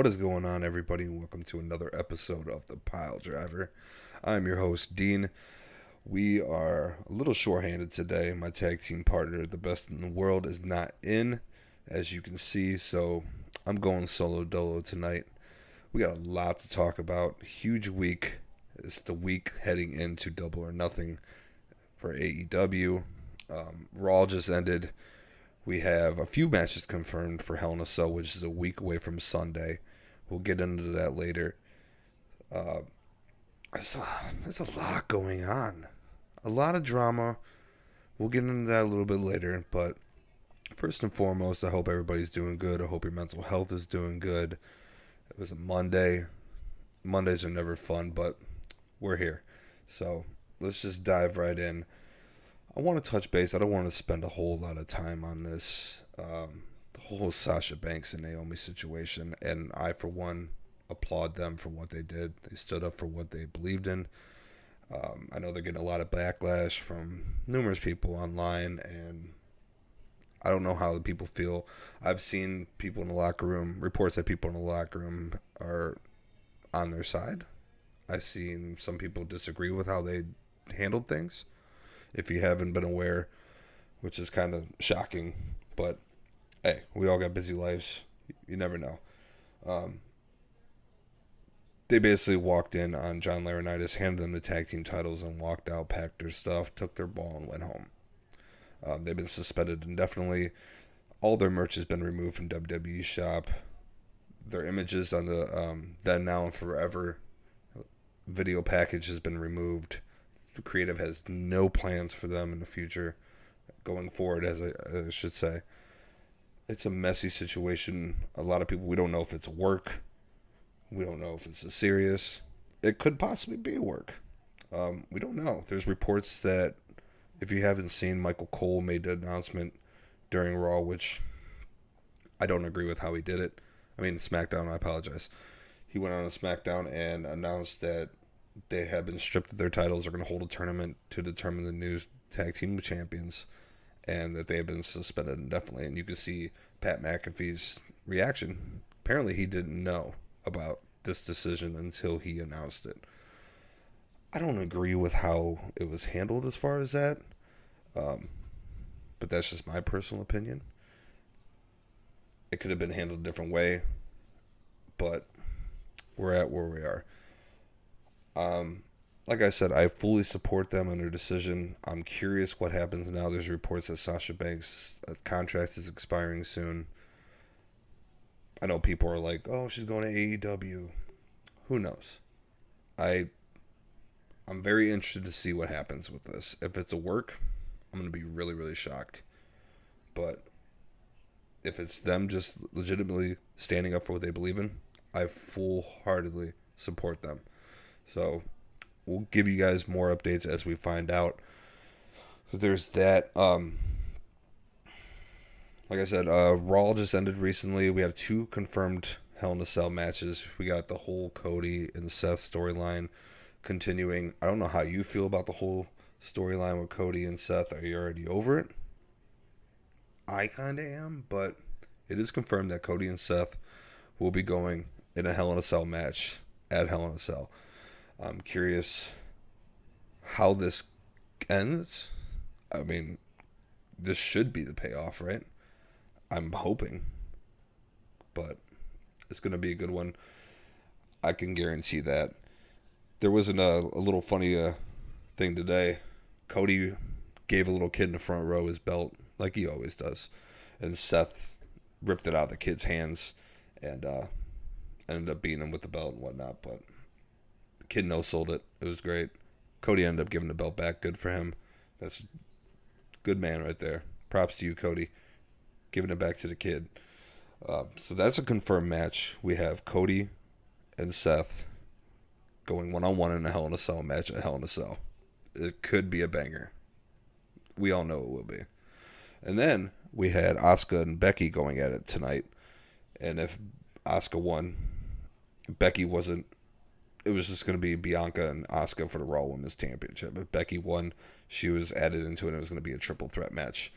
What is going on, everybody, and welcome to another episode of the Piledriver. I'm your host, Dean. We are a little shorthanded today. My tag team partner, the best in the world, is not in, as you can see, so I'm going solo dolo tonight. We got a lot to talk about. Huge week. It's the week heading into Double or Nothing for AEW. Raw just ended. We have a few matches confirmed for Hell in a Cell, which is a week away from Sunday. We'll get into that later. Uh, there's a lot going on. A lot of drama. We'll get into that a little bit later. But first and foremost, I hope everybody's doing good. I hope your mental health is doing good. It was a Monday. Mondays are never fun, but we're here. So let's just dive right in. I want to touch base. I don't want to spend a whole lot of time on this. The whole Sasha Banks and Naomi situation. And I, for one, applaud them for what they did. They stood up for what they believed in. I know they're getting a lot of backlash from numerous people online. And I don't know how the people feel. I've seen people in the locker room, reports that people in the locker room are on their side. I've seen some people disagree with how they handled things. If you haven't been aware, which is kind of shocking, but hey, we all got busy lives. You never know. They basically walked in on John Laurinaitis, handed them the tag team titles, and walked out, packed their stuff, took their ball, and went home. They've been suspended indefinitely. All their merch has been removed from WWE shop. Their images on the Then, Now, and Forever video package has been removed. The creative has no plans for them in the future going forward, as I should say. It's a messy situation. A lot of people, we don't know if it's work. We don't know if it's a serious. It could possibly be work. We don't know. There's reports that, if you haven't seen, Michael Cole made the announcement during Raw, which I don't agree with how he did it. I mean, SmackDown, I apologize. He went on a SmackDown and announced that they have been stripped of their titles. They're going to hold a tournament to determine the new tag team champions, and that they have been suspended indefinitely. And you can see Pat McAfee's reaction. Apparently, he didn't know about this decision until he announced it. I don't agree with how it was handled as far as that, but that's just my personal opinion. It could have been handled a different way, but we're at where we are. Like I said, I fully support them in their decision. I'm curious what happens now. There's reports that Sasha Banks' contract is expiring soon. I know people are like, oh, she's going to AEW. Who knows? I'm very interested to see what happens with this. If it's a work, I'm going to be really, really shocked. But if it's them just legitimately standing up for what they believe in, I full-heartedly support them. So we'll give you guys more updates as we find out. There's that. Like I said, Raw just ended recently. We have 2 confirmed Hell in a Cell matches. We got the whole Cody and Seth storyline continuing. I don't know how you feel about the whole storyline with Cody and Seth. Are you already over it? I kind of am, but it is confirmed that Cody and Seth will be going in a Hell in a Cell match at Hell in a Cell. I'm curious how this ends. I mean, this should be the payoff, right? I'm hoping. But it's going to be a good one. I can guarantee that. There wasn't a little funny thing today. Cody gave a little kid in the front row his belt, like he always does. And Seth ripped it out of the kid's hands and ended up beating him with the belt and whatnot. But kid no-sold it. It was great. Cody ended up giving the belt back. Good for him. That's a good man right there. Props to you, Cody. Giving it back to the kid. So that's a confirmed match. We have Cody and Seth going one-on-one in a Hell in a Cell match at Hell in a Cell. It could be a banger. We all know it will be. And then we had Asuka and Becky going at it tonight. And if Asuka won, Becky wasn't. It was just going to be Bianca and Asuka for the Raw Women's Championship. If Becky won, she was added into it, and it was going to be a triple threat match.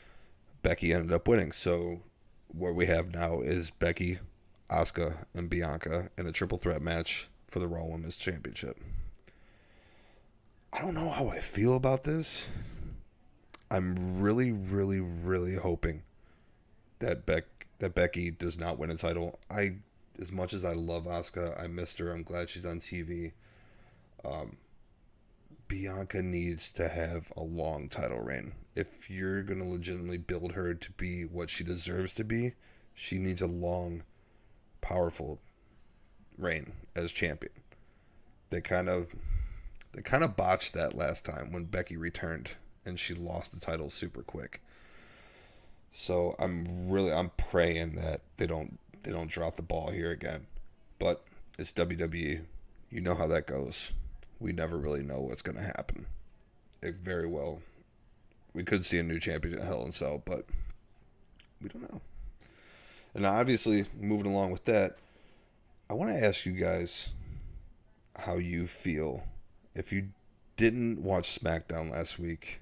Becky ended up winning. So what we have now is Becky, Asuka and Bianca in a triple threat match for the Raw Women's Championship. I don't know how I feel about this. I'm really, really, really hoping that Becky does not win a title. As much as I love Asuka, I missed her. I'm glad she's on TV. Bianca needs to have a long title reign. If you're going to legitimately build her to be what she deserves to be, she needs a long, powerful reign as champion. They kind of botched that last time when Becky returned and she lost the title super quick. So I'm praying that they don't drop the ball here again. But it's WWE. You know how that goes. We never really know what's going to happen. We could see a new champion at Hell in Cell, but we don't know. And obviously, moving along with that, I want to ask you guys how you feel. If you didn't watch SmackDown last week,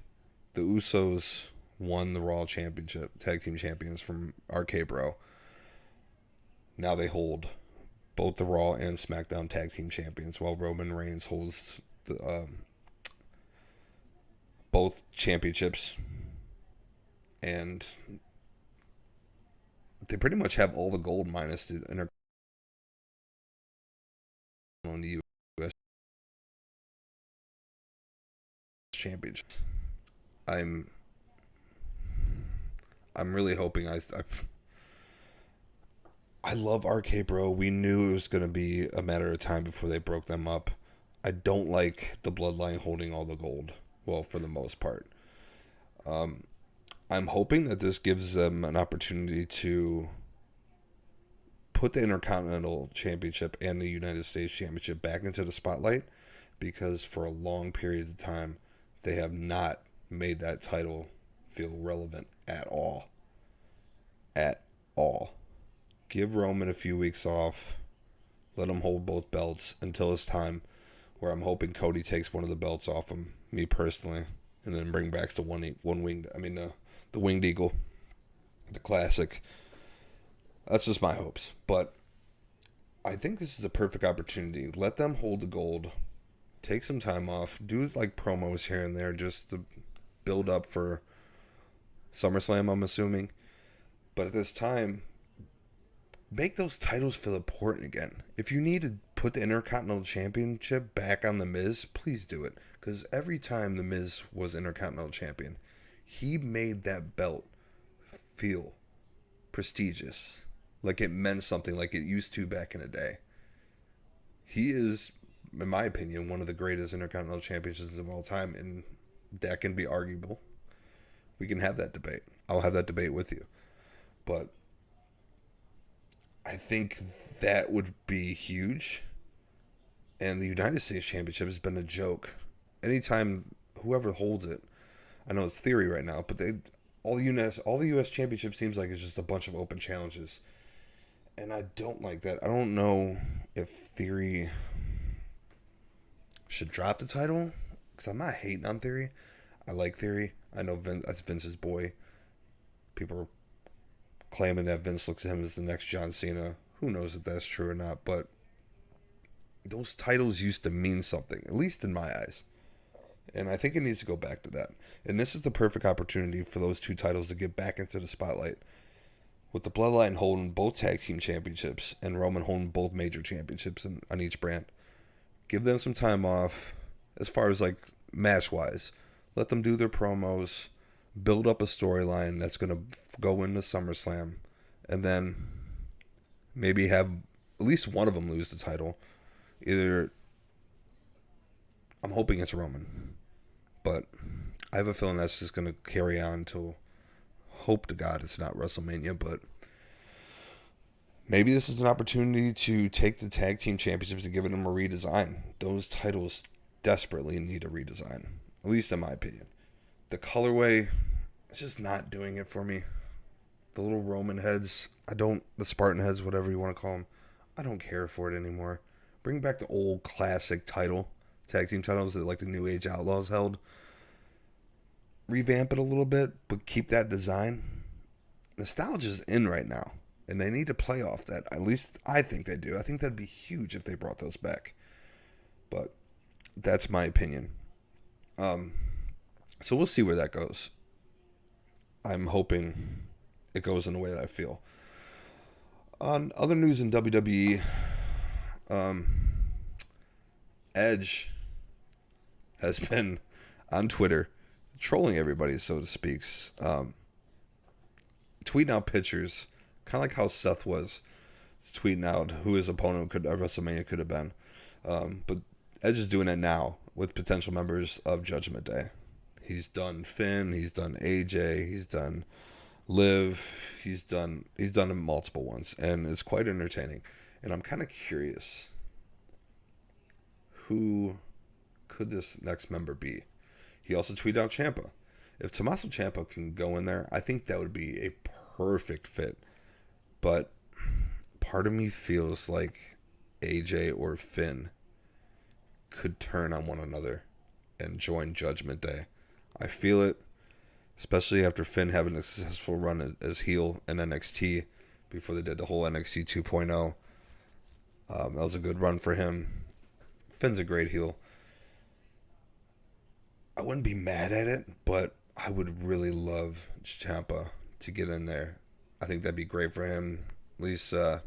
the Usos won the Raw Championship, Tag Team Champions from RK Bro. Now they hold both the Raw and SmackDown Tag Team Champions, while Roman Reigns holds both championships. And they pretty much have all the gold minus the U.S. Championship. I'm really hoping I love RK Bro. We knew it was going to be a matter of time before they broke them up. I don't like the Bloodline holding all the gold. Well, for the most part. I'm hoping that this gives them an opportunity to put the Intercontinental Championship and the United States Championship back into the spotlight, because for a long period of time, they have not made that title feel relevant at all. At all. Give Roman a few weeks off. Let him hold both belts until it's time, where I'm hoping Cody takes one of the belts off him, me personally, and then bring back the the Winged Eagle, the classic. That's just my hopes. But I think this is a perfect opportunity. Let them hold the gold. Take some time off. Do like promos here and there just to build up for SummerSlam, I'm assuming. But at this time, make those titles feel important again. If you need to put the Intercontinental Championship back on The Miz, please do it. Because every time The Miz was Intercontinental Champion, he made that belt feel prestigious. Like it meant something, like it used to back in the day. He is, in my opinion, one of the greatest Intercontinental Champions of all time, and that can be arguable. We can have that debate. I'll have that debate with you. But I think that would be huge. And the United States Championship has been a joke. Anytime whoever holds it, I know it's theory right now, but all the US Championship seems like it's just a bunch of open challenges. And I don't like that. I don't know if Theory should drop the title, because I'm not hating on Theory. I like Theory. I know that's Vince's boy. People are claiming that Vince looks at him as the next John Cena. Who knows if that's true or not, but those titles used to mean something, at least in my eyes. And I think it needs to go back to that. And this is the perfect opportunity for those two titles to get back into the spotlight. With the Bloodline holding both tag team championships and Roman holding both major championships on each brand. Give them some time off as far as like match-wise. Let them do their promos. Build up a storyline that's going to go into SummerSlam. And then maybe have at least one of them lose the title. I'm hoping it's Roman. But I have a feeling that's just going to carry on until, hope to God it's not WrestleMania, but maybe this is an opportunity to take the tag team championships and give them a redesign. Those titles desperately need a redesign, at least in my opinion. The colorway is just not doing it for me. The little Roman heads, the Spartan heads, whatever you want to call them, I don't care for it anymore. Bring back the old classic tag team titles that like the New Age Outlaws held. Revamp it a little bit, but keep that design. Nostalgia's in right now. And they need to play off that. At least I think they do. I think that'd be huge if they brought those back. But that's my opinion. So we'll see where that goes. I'm hoping it goes in the way that I feel. On other news in WWE, Edge has been on Twitter trolling everybody, so to speak. Tweeting out pictures, kind of like how Seth was. It's tweeting out who his opponent at WrestleMania could have been. But Edge is doing it now with potential members of Judgment Day. He's done Finn, he's done AJ, he's done Liv, he's done multiple ones, and it's quite entertaining. And I'm kind of curious, who could this next member be? He also tweeted out Ciampa. If Tommaso Ciampa can go in there, I think that would be a perfect fit. But part of me feels like AJ or Finn could turn on one another and join Judgment Day. I feel it, especially after Finn having a successful run as heel in NXT before they did the whole NXT 2.0. That was a good run for him. Finn's a great heel. I wouldn't be mad at it, but I would really love Ciampa to get in there. I think that'd be great for him. At least a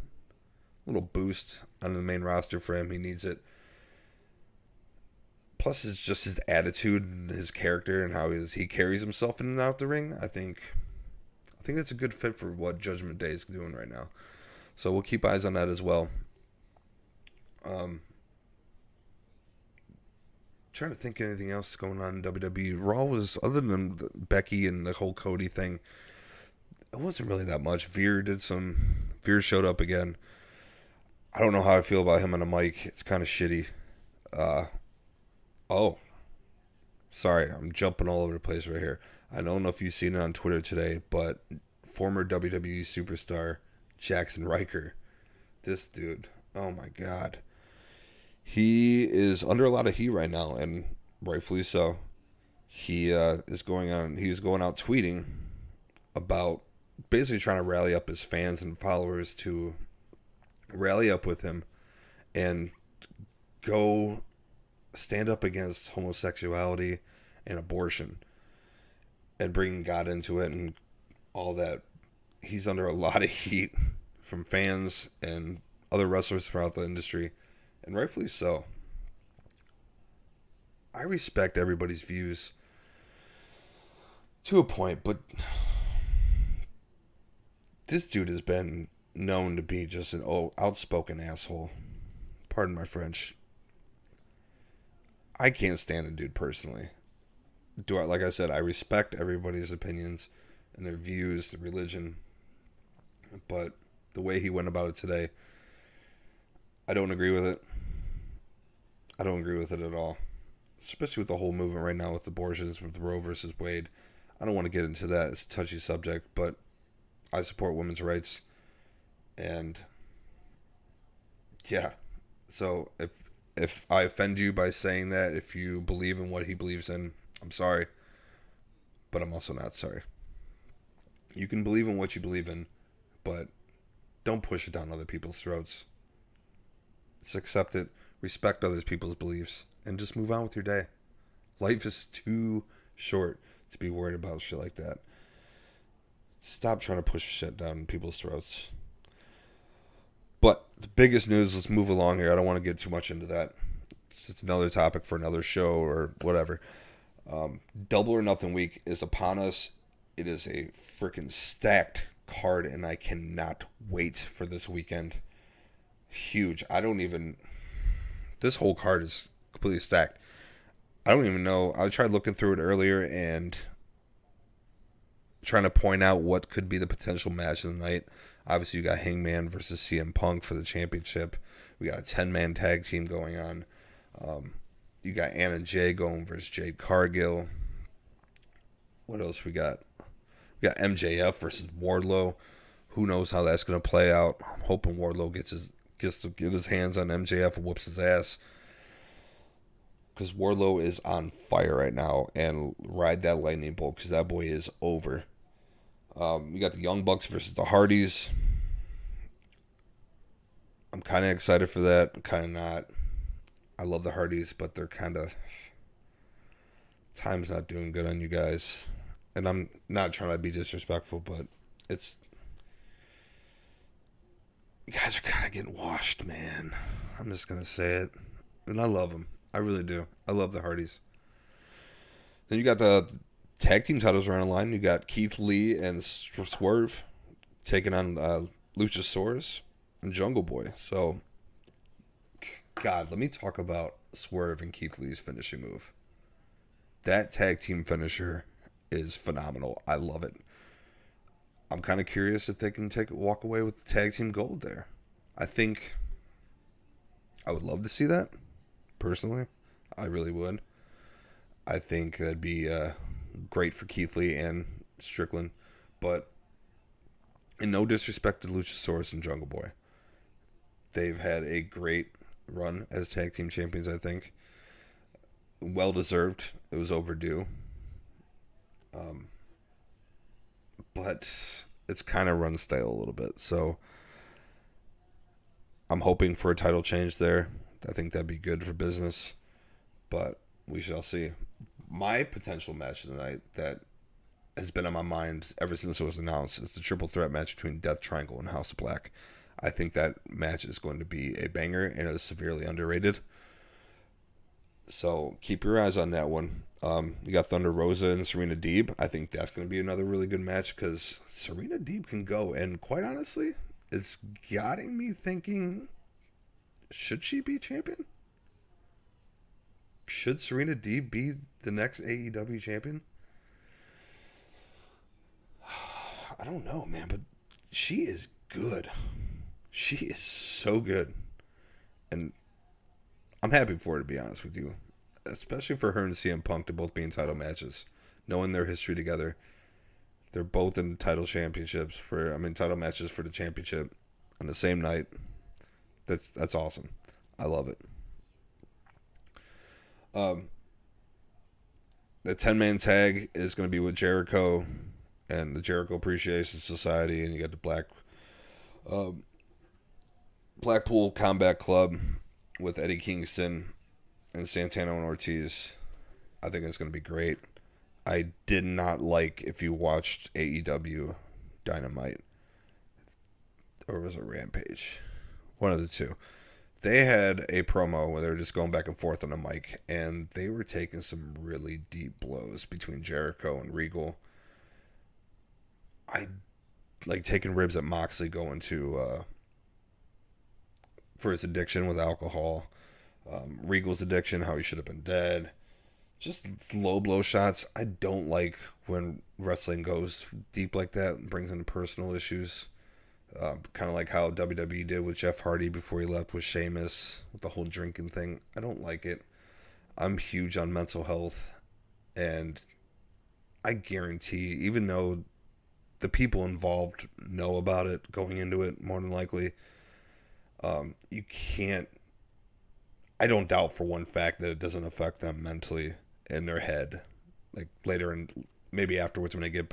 little boost on the main roster for him. He needs it. Plus, it's just his attitude and his character and how he carries himself in and out the ring. I think that's a good fit for what Judgment Day is doing right now. So we'll keep eyes on that as well. Trying to think of anything else going on in WWE. Raw was, other than Becky and the whole Cody thing, it wasn't really that much. Veer showed up again. I don't know how I feel about him on the mic. It's kind of shitty. Sorry, I'm jumping all over the place right here. I don't know if you've seen it on Twitter today, but former WWE superstar Jackson Riker, this dude, oh my God. He is under a lot of heat right now, and rightfully so. He was going out tweeting about basically trying to rally up his fans and followers to rally up with him and go stand up against homosexuality and abortion and bringing God into it and all that. He's under a lot of heat from fans and other wrestlers throughout the industry, and rightfully so. I respect everybody's views to a point, but this dude has been known to be just an outspoken asshole. Pardon my French. I can't stand the dude personally. Like I said, I respect everybody's opinions and their views, their religion, but the way he went about it today, I don't agree with it. I don't agree with it at all. Especially with the whole movement right now with abortions, with Roe versus Wade. I don't want to get into that. It's a touchy subject, but I support women's rights. And yeah, so if I offend you by saying that, if you believe in what he believes in, I'm sorry. But I'm also not sorry. You can believe in what you believe in, but don't push it down other people's throats. Just accept it, respect other people's beliefs, and just move on with your day. Life is too short to be worried about shit like that. Stop trying to push shit down people's throats. But the biggest news, let's move along here. I don't want to get too much into that. It's another topic for another show or whatever. Double or Nothing week is upon us. It is a freaking stacked card, and I cannot wait for this weekend. Huge. This whole card is completely stacked. I don't even know. I tried looking through it earlier and trying to point out what could be the potential match of the night. Obviously, you got Hangman versus CM Punk for the championship. We got a 10-man tag team going on. You got Anna Jay going versus Jade Cargill. What else we got? We got MJF versus Wardlow. Who knows how that's going to play out? I'm hoping Wardlow gets to get his hands on MJF and whoops his ass. Because Wardlow is on fire right now, and ride that lightning bolt because that boy is over. We got the Young Bucks versus the Hardys. I'm kind of excited for that. I'm kind of not. I love the Hardys, but they're kind of time's not doing good on you guys. And I'm not trying to be disrespectful, but it's you guys are kind of getting washed, man. I'm just gonna say it, and I love them. I really do. I love the Hardys. Then you got the tag team titles around the line. You got Keith Lee and Swerve taking on Luchasaurus and Jungle Boy. So, God, let me talk about Swerve and Keith Lee's finishing move. That tag team finisher is phenomenal. I love it. I'm kind of curious if they can walk away with the tag team gold there. I think I would love to see that, personally. I really would. I think that'd be great for Keith Lee and Strickland. But in no disrespect to Luchasaurus and Jungle Boy, they've had a great run as tag team champions, I think. Well deserved. It was overdue. But it's kind of run stale a little bit. So I'm hoping for a title change there. I think that'd be good for business. But we shall see. My potential match tonight that has been on my mind ever since it was announced is the triple threat match between Death Triangle and House of Black. I think that match is going to be a banger and is severely underrated. So keep your eyes on that one. You got Thunder Rosa and Serena Deeb. I think that's going to be another really good match because Serena Deeb can go. And quite honestly, it's getting me thinking, should she be champion? Should Serena Deeb be the next AEW champion? I don't know, man, but she is good. She is so good. And I'm happy for her, to be honest with you. Especially for her and CM Punk to both be in title matches. Knowing their history together. They're both in title title matches for the championship on the same night. That's awesome. I love it. The 10-man tag is going to be with Jericho and the Jericho Appreciation Society, and you got the Blackpool Combat Club with Eddie Kingston and Santana and Ortiz. I think it's going to be great. I did not like, if you watched AEW Dynamite, or was it Rampage? One of the two. They had a promo where they were just going back and forth on the mic, and they were taking some really deep blows between Jericho and Regal. I like taking ribs at Moxley going to for his addiction with alcohol. Regal's addiction, how he should have been dead. Just low blow shots. I don't like when wrestling goes deep like that and brings in personal issues. Kind of like how WWE did with Jeff Hardy before he left with Sheamus, with the whole drinking thing. I don't like it. I'm huge on mental health, and I guarantee, even though the people involved know about it going into it, more than likely, you can't. I don't doubt for one fact that it doesn't affect them mentally in their head, like later and maybe afterwards when they get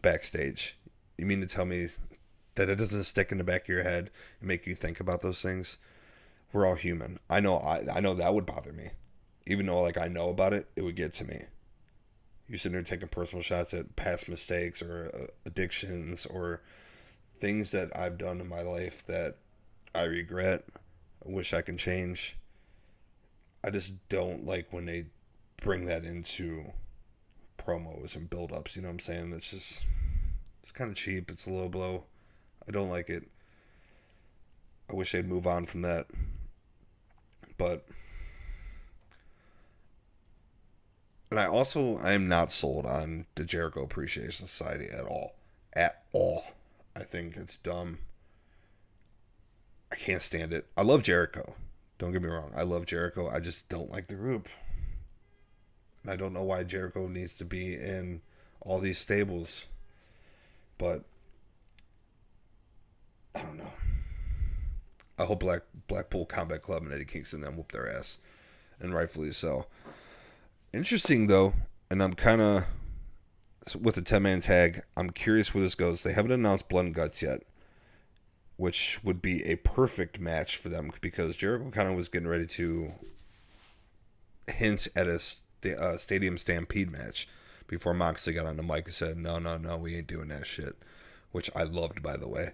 backstage. You mean to tell me that it doesn't stick in the back of your head and make you think about those things? We're all human. I know that would bother me. Even though I know about it, it would get to me. You sitting there taking personal shots at past mistakes or addictions or things that I've done in my life that I regret, I wish I can change. I just don't like when they bring that into promos and build-ups, you know what I'm saying? It's kind of cheap. It's a low blow. I don't like it. I wish they'd move on from that. But and I am not sold on the Jericho Appreciation Society at all. At all. I think it's dumb. I can't stand it. I love Jericho. Don't get me wrong. I love Jericho. I just don't like the group. And I don't know why Jericho needs to be in all these stables. But I don't know. I hope Blackpool Combat Club and Eddie Kingston then whoop their ass. And rightfully so. Interesting, though. And I'm kind of, with the 10-man tag, I'm curious where this goes. They haven't announced Blood and Guts yet. which would be a perfect match for them because Jericho kind of was getting ready to hint at a Stadium Stampede match before Moxley got on the mic and said, no, no, no, we ain't doing that shit, which I loved, by the way.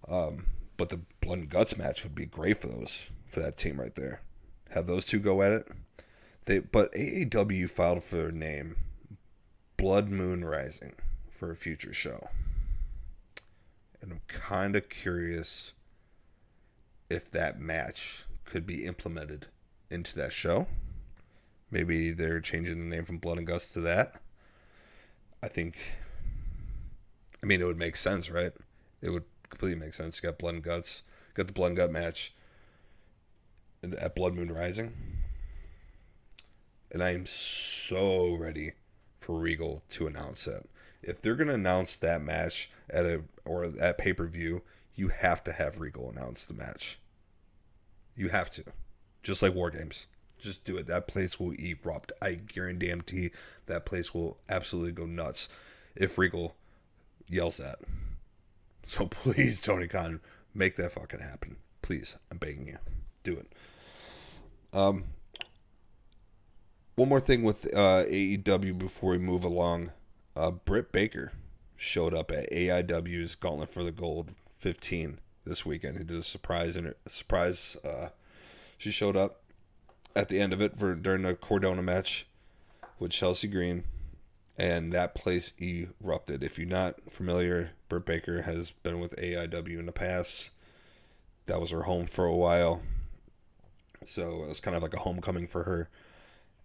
But the Blood and Guts match would be great for that team right there. Have those two go at it. But AEW filed for their name, Blood Moon Rising, for a future show. And I'm kind of curious if that match could be implemented into that show. Maybe they're changing the name from Blood and Guts to that. It would make sense, right? It would completely make sense. You got Blood and Guts. You got the Blood and Gut match at Blood Moon Rising. And I am so ready for Regal to announce that. If they're going to announce that match at pay-per-view, you have to have Regal announce the match. You have to. Just like War Games. Just do it. That place will erupt. I guarantee that place will absolutely go nuts if Regal yells that. So please, Tony Khan, make that fucking happen. Please, I'm begging you. Do it. One more thing with AEW before we move along. Britt Baker showed up at AEW's Gauntlet for the Gold 15 this weekend. He did a surprise. She showed up at the end of it during the Cordona match with Chelsea Green, and that place erupted. If you're not familiar, Britt Baker has been with AEW in the past. That was her home for a while, so it was kind of like a homecoming for her,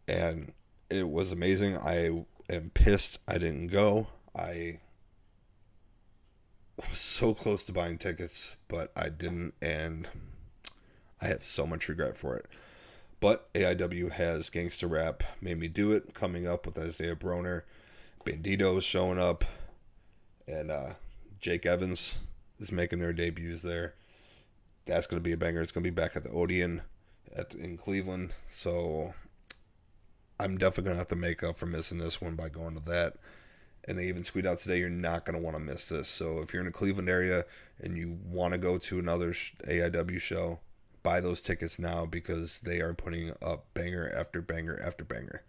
and it was amazing. I am pissed I didn't go. I was so close to buying tickets, but I didn't, and I have so much regret for it. But AEW has Gangsta Rap Made Me Do It coming up with Isaiah Broner. Bandito's showing up. And Jake Evans is making their debuts there. That's going to be a banger. It's going to be back at the Odeon in Cleveland. So I'm definitely going to have to make up for missing this one by going to that. And they even tweet out today, you're not going to want to miss this. So if you're in the Cleveland area and you want to go to another AEW show, buy those tickets now because they are putting up banger after banger after banger.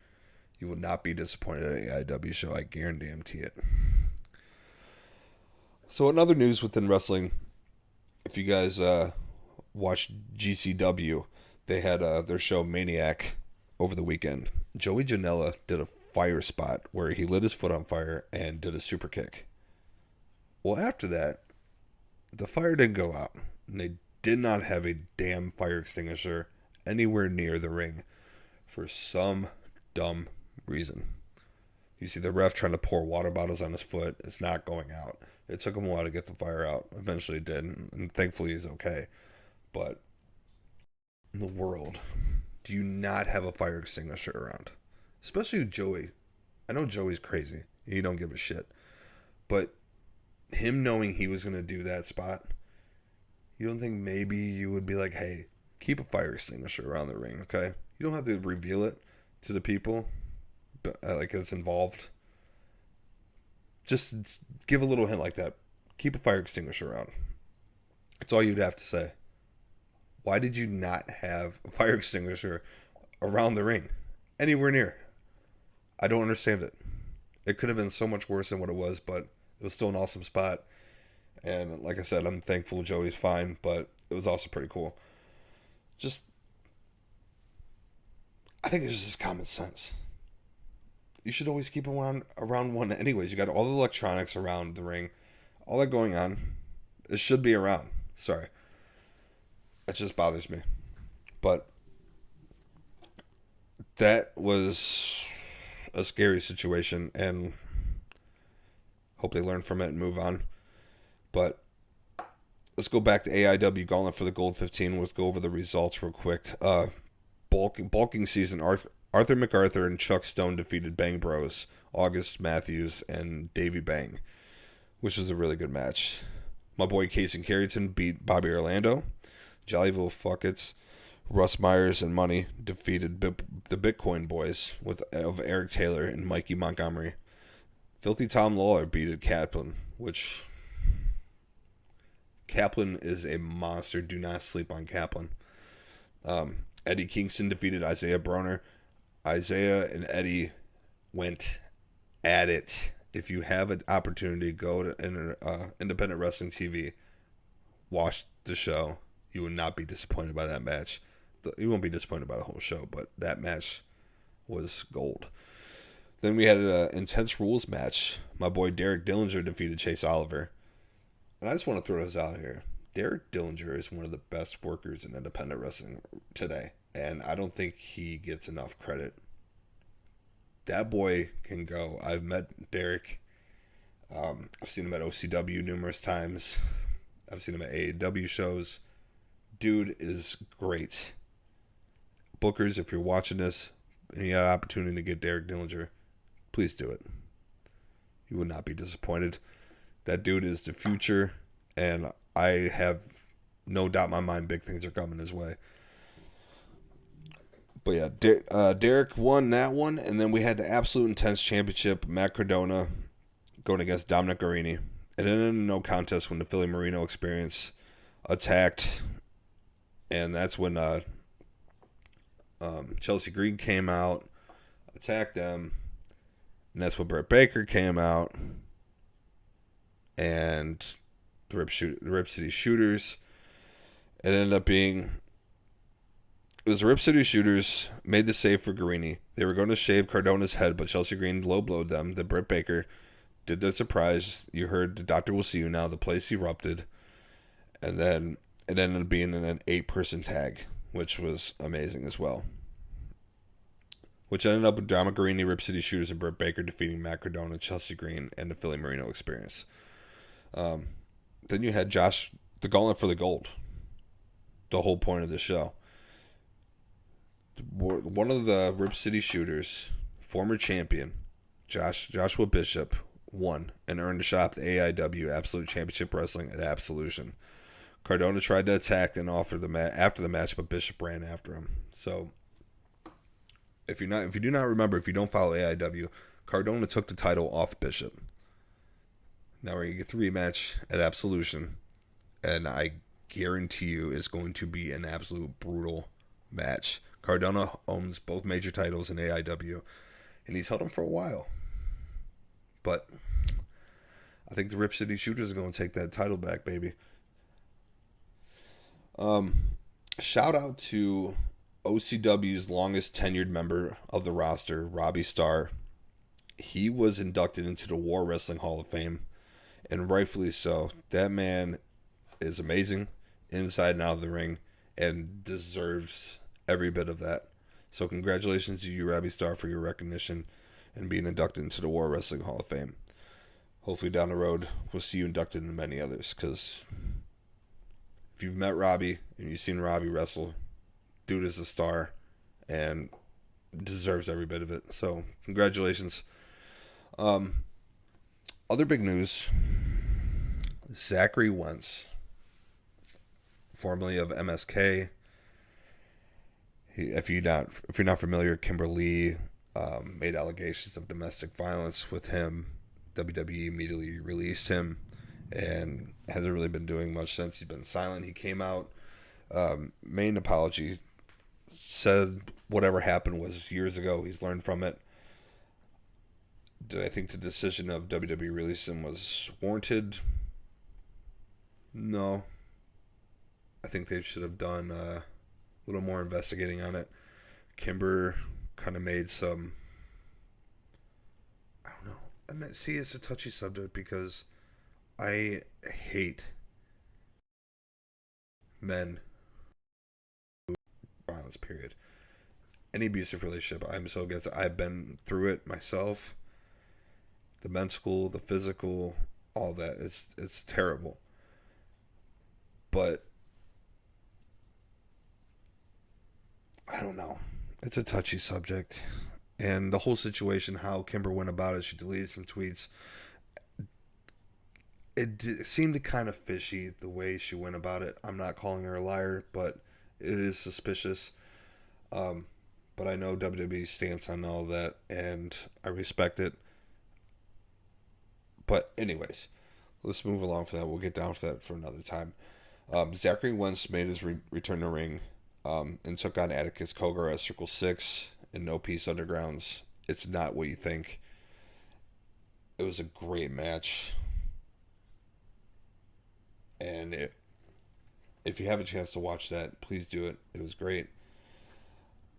You will not be disappointed at an AEW show. I guarantee it. So in other news within wrestling, if you guys watched GCW, they had their show Maniac over the weekend. Joey Janela did a fire spot where he lit his foot on fire and did a super kick. Well, after that, the fire didn't go out. And they did not have a damn fire extinguisher anywhere near the ring for some dumb reason. You see the ref trying to pour water bottles on his foot. It's not going out. It took him a while to get the fire out. Eventually it did, and thankfully he's okay. But in the world, do you not have a fire extinguisher around? Especially Joey. I know Joey's crazy. He don't give a shit. But him knowing he was going to do that spot, you don't think maybe you would be like, hey, keep a fire extinguisher around the ring, okay? You don't have to reveal it to the people, but it's involved. Just give a little hint like that. Keep a fire extinguisher around. That's all you'd have to say. Why did you not have a fire extinguisher around the ring? Anywhere near. I don't understand it. It could have been so much worse than what it was, but it was still an awesome spot. And like I said, I'm thankful Joey's fine, but it was also pretty cool. I think it's just common sense. You should always keep one around one anyways. You got all the electronics around the ring. All that going on. It should be around. Sorry. It just bothers me. But that was a scary situation, and hope they learn from it and move on. But let's go back to AEW Gauntlet for the Gold 15. Let's go over the results real quick. Bulking season, Arthur MacArthur and Chuck Stone defeated Bang Bros, August Matthews, and Davey Bang, which was a really good match. My boy Casey Carrington beat Bobby Orlando. Jollyville Fuckets, Russ Myers, and Money defeated the Bitcoin Boys of Eric Taylor and Mikey Montgomery. Filthy Tom Lawler beat Kaplan, which Kaplan is a monster. Do not sleep on Kaplan. Eddie Kingston defeated Isaiah Broner. Isaiah and Eddie went at it. If you have an opportunity, go to Independent Wrestling TV, watch the show. You will not be disappointed by that match. You won't be disappointed by the whole show, but that match was gold. Then we had an intense rules match. My boy Derek Dillinger defeated Chase Oliver. And I just want to throw this out here. Derek Dillinger is one of the best workers in independent wrestling today. And I don't think he gets enough credit. That boy can go. I've met Derek. I've seen him at OCW numerous times. I've seen him at AEW shows. Dude is great. Bookers, if you're watching this and you have an opportunity to get Derek Dillinger, please do it. You will not be disappointed. That dude is the future, and I have no doubt in my mind big things are coming his way. But yeah, Derek won that one, and then we had the Absolute Intense Championship, Matt Cardona going against Dominic Garrini. And then in a no contest when the Philly Marino Experience attacked, and that's when Chelsea Green came out, attacked them, and that's when Britt Baker came out, and the Rip City Shooters. It ended up being, it was Rip City Shooters made the save for Garrini. They were going to shave Cardona's head, but Chelsea Green low blowed them. The Britt Baker did the surprise. You heard the Doctor Will See You Now. The place erupted, and then it ended up being in an 8-person tag, which was amazing as well. Which ended up with Dominic Garrini, Rip City Shooters, and Britt Baker defeating Matt Cardona, Chelsea Green, and the Philly Marino Experience. Then you had Josh, the Gauntlet for the Gold. The whole point of the show. One of the Rip City Shooters, former champion, Joshua Bishop, won and earned a shot at AEW Absolute Championship Wrestling at Absolution. Cardona tried to attack and offer after the match, but Bishop ran after him. So, if you do not remember, if you don't follow AEW, Cardona took the title off Bishop. Now we're gonna get the rematch at Absolution, and I guarantee you it's going to be an absolute brutal match. Cardona owns both major titles in AEW, and he's held them for a while. But I think the Rip City Shooters are going to take that title back, baby. Shout out to OCW's longest tenured member of the roster, Robbie Starr. He was inducted into the War Wrestling Hall of Fame, and rightfully so. That man is amazing inside and out of the ring and deserves every bit of that. So congratulations to you, Robbie Starr, for your recognition and being inducted into the War Wrestling Hall of Fame. Hopefully down the road we'll see you inducted into many others, because if you've met Robbie and you've seen Robbie wrestle, dude is a star and deserves every bit of it. So congratulations. Other big news, Zachary Wentz, formerly of MSK. If you're not familiar, Kimberly made allegations of domestic violence with him. WWE immediately released him and hasn't really been doing much since. He's been silent. He came out, made an apology, said whatever happened was years ago. He's learned from it. Did I think the decision of WWE releasing him was warranted? No. I think they should have done a little more investigating on it. Kimber kind of made some, I don't know. And see, it's a touchy subject because I hate men who violence, period. Any abusive relationship, I'm so against it. I've been through it myself. The men's school, the physical, all that. It's terrible. But I don't know. It's a touchy subject. And the whole situation, how Kimber went about it, she deleted some tweets. It seemed kind of fishy the way she went about it. I'm not calling her a liar, but it is suspicious. But I know WWE's stance on all that, and I respect it. But anyways, let's move along for that. We'll get down to that for another time. Zachary Wentz made his return to ring and took on Atticus Cogar at Circle 6 in No Peace Undergrounds. It's not what you think. It was a great match. And if you have a chance to watch that, please do it. It was great.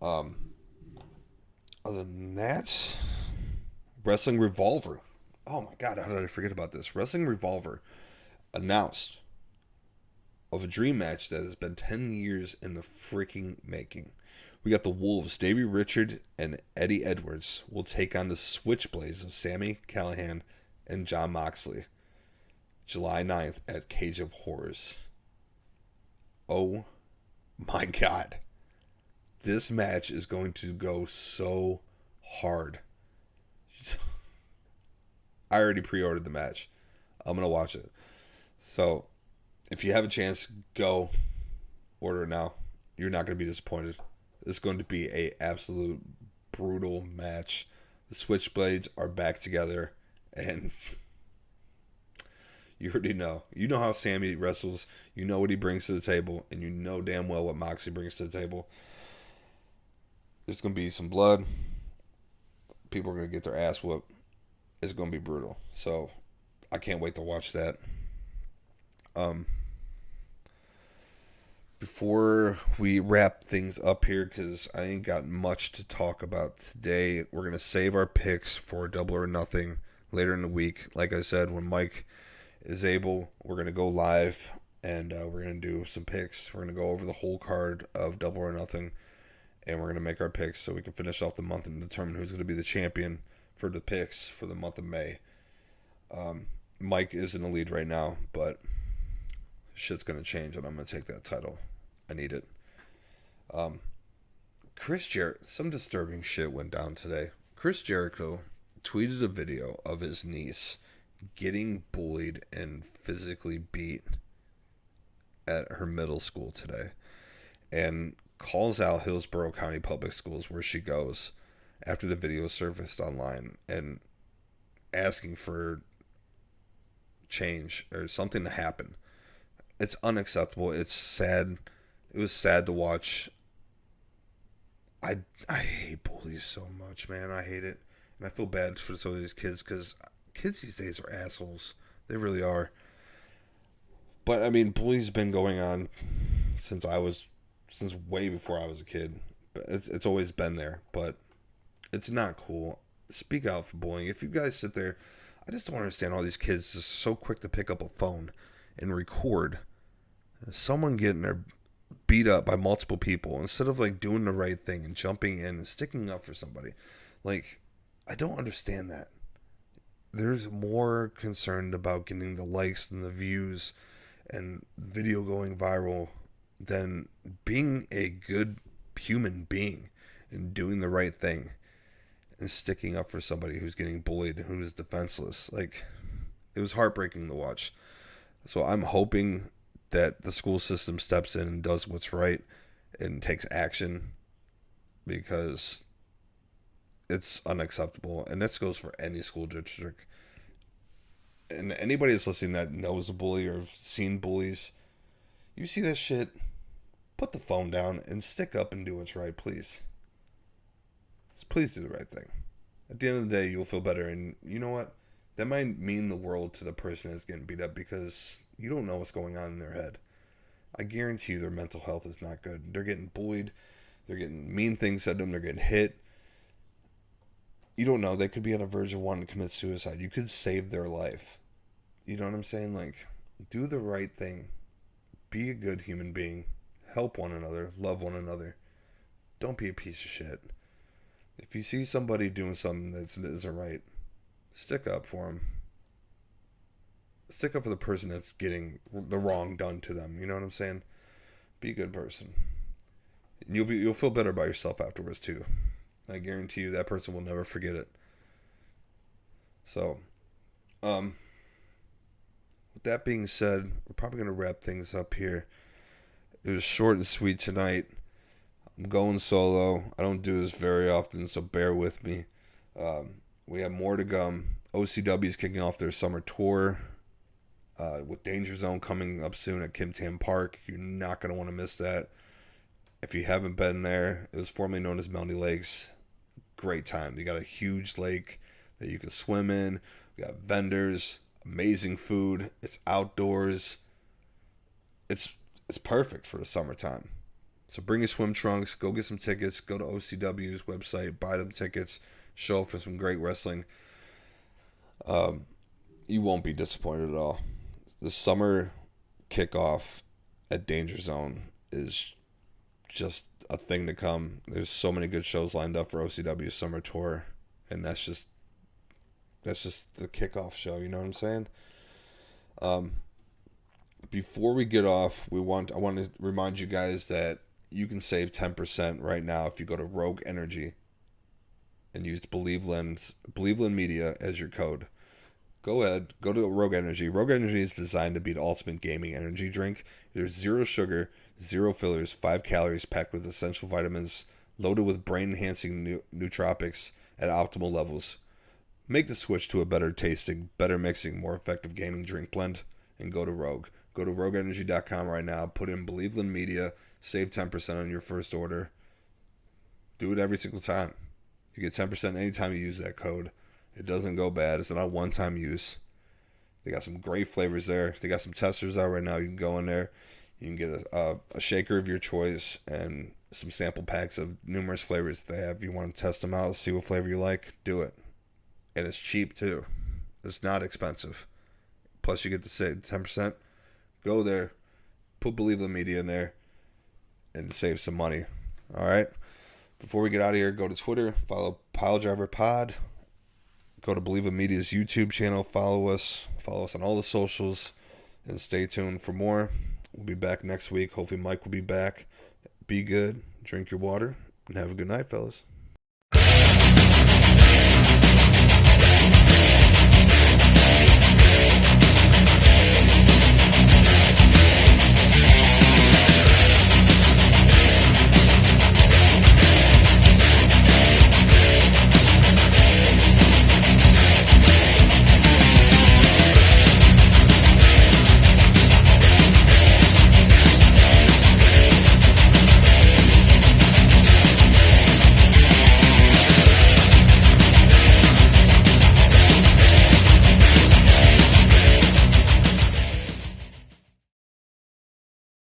Other than that, Wrestling Revolver. Oh my God, how did I forget about this? Wrestling Revolver announced of a dream match that has been 10 years in the freaking making. We got the Wolves, Davey Richard and Eddie Edwards will take on the Switchblades of Sami Callihan and Jon Moxley. July 9th at Cage of Horrors. Oh my God. This match is going to go so hard. I already pre-ordered the match. I'm going to watch it. So, if you have a chance, go order it now. You're not going to be disappointed. It's going to be a absolute brutal match. The Switchblades are back together, and you already know. You know how Sammy wrestles. You know what he brings to the table, and you know damn well what Moxley brings to the table. There's going to be some blood. People are going to get their ass whooped. It's going to be brutal. So, I can't wait to watch that. Before we wrap things up here, because I ain't got much to talk about today, we're going to save our picks for Double or Nothing later in the week. Like I said, when Mike is able, we're going to go live and we're going to do some picks. We're going to go over the whole card of Double or Nothing, and we're going to make our picks so we can finish off the month and determine who's going to be the champion for the picks for the month of May. Mike is in the lead right now, but shit's going to change, and I'm going to take that title. I need it. Chris Jericho, some disturbing shit went down today. Chris Jericho tweeted a video of his niece getting bullied and physically beat at her middle school today, and calls out Hillsborough County Public Schools where she goes after the video surfaced online, and asking for change or something to happen. It's unacceptable. It's sad. It was sad to watch. I hate bullies so much, man. I hate it. And I feel bad for some of these kids, because kids these days are assholes. They really are. But, I mean, bullying's been going on since way before I was a kid. It's always been there. But it's not cool. Speak out for bullying. If you guys sit there, I just don't understand all these kids just so quick to pick up a phone and record someone getting their beat up by multiple people instead of like doing the right thing and jumping in and sticking up for somebody. Like, I don't understand that. There's more concerned about getting the likes and the views and video going viral than being a good human being and doing the right thing and sticking up for somebody who's getting bullied and who's defenseless. Like, it was heartbreaking to watch. So I'm hoping that the school system steps in and does what's right and takes action, because it's unacceptable. And this goes for any school district. And anybody that's listening that knows a bully or seen bullies, you see that shit, put the phone down and stick up and do what's right, please. Please do the right thing. At the end of the day, you'll feel better. And you know what? That might mean the world to the person that's getting beat up, because you don't know what's going on in their head. I guarantee you their mental health is not good. They're getting bullied. They're getting mean things said to them. They're getting hit. You don't know. They could be on the verge of wanting to commit suicide. You could save their life. You know what I'm saying? Like, do the right thing. Be a good human being. Help one another. Love one another. Don't be a piece of shit. If you see somebody doing something that isn't right, stick up for them. Stick up for the person that's getting the wrong done to them. You know what I'm saying? Be a good person. You'll feel better about yourself afterwards too. I guarantee you that person will never forget it. So, with that being said, we're probably going to wrap things up here. It was short and sweet tonight. I'm going solo. I don't do this very often, so bear with me. We have more to come. OCW is kicking off their summer tour with Danger Zone coming up soon at Kim Tam Park. You're not going to want to miss that. If you haven't been there, it was formerly known as Melanie Lakes. Great time. You got a huge lake that you can swim in. We got vendors, amazing food. It's outdoors. It's perfect for the summertime. So bring your swim trunks, go get some tickets, go to OCW's website, buy them tickets, show up for some great wrestling. You won't be disappointed at all. The summer kickoff at Danger Zone is just a thing to come. There's so many good shows lined up for OCW's summer tour, and that's just the kickoff show. You know what I'm saying? Before we get off, I want to remind you guys that you can save 10% right now if you go to Rogue Energy and use Believeland Media as your code. Go ahead, go to Rogue Energy. Rogue Energy is designed to be the ultimate gaming energy drink. There's 0 sugar, 0 fillers, 5 calories, packed with essential vitamins, loaded with brain-enhancing nootropics at optimal levels. Make the switch to a better tasting, better mixing, more effective gaming drink blend, and go to Rogue. Go to RogueEnergy.com right now. Put in Believeland Media. Save 10% on your first order. Do it every single time. You get 10% anytime you use that code. It doesn't go bad. It's not a one-time use. They got some great flavors there. They got some testers out right now. You can go in there. You can get a shaker of your choice and some sample packs of numerous flavors they have. If you want to test them out, see what flavor you like, do it. And it's cheap too. It's not expensive. Plus you get to save 10%. Go there. Put Believe the Media in there. And save some money. Alright? Before we get out of here, go to Twitter. Follow Piledriver Pod. Go to Believe the Media's YouTube channel. Follow us. Follow us on all the socials. And stay tuned for more. We'll be back next week. Hopefully Mike will be back. Be good. Drink your water. And have a good night, fellas.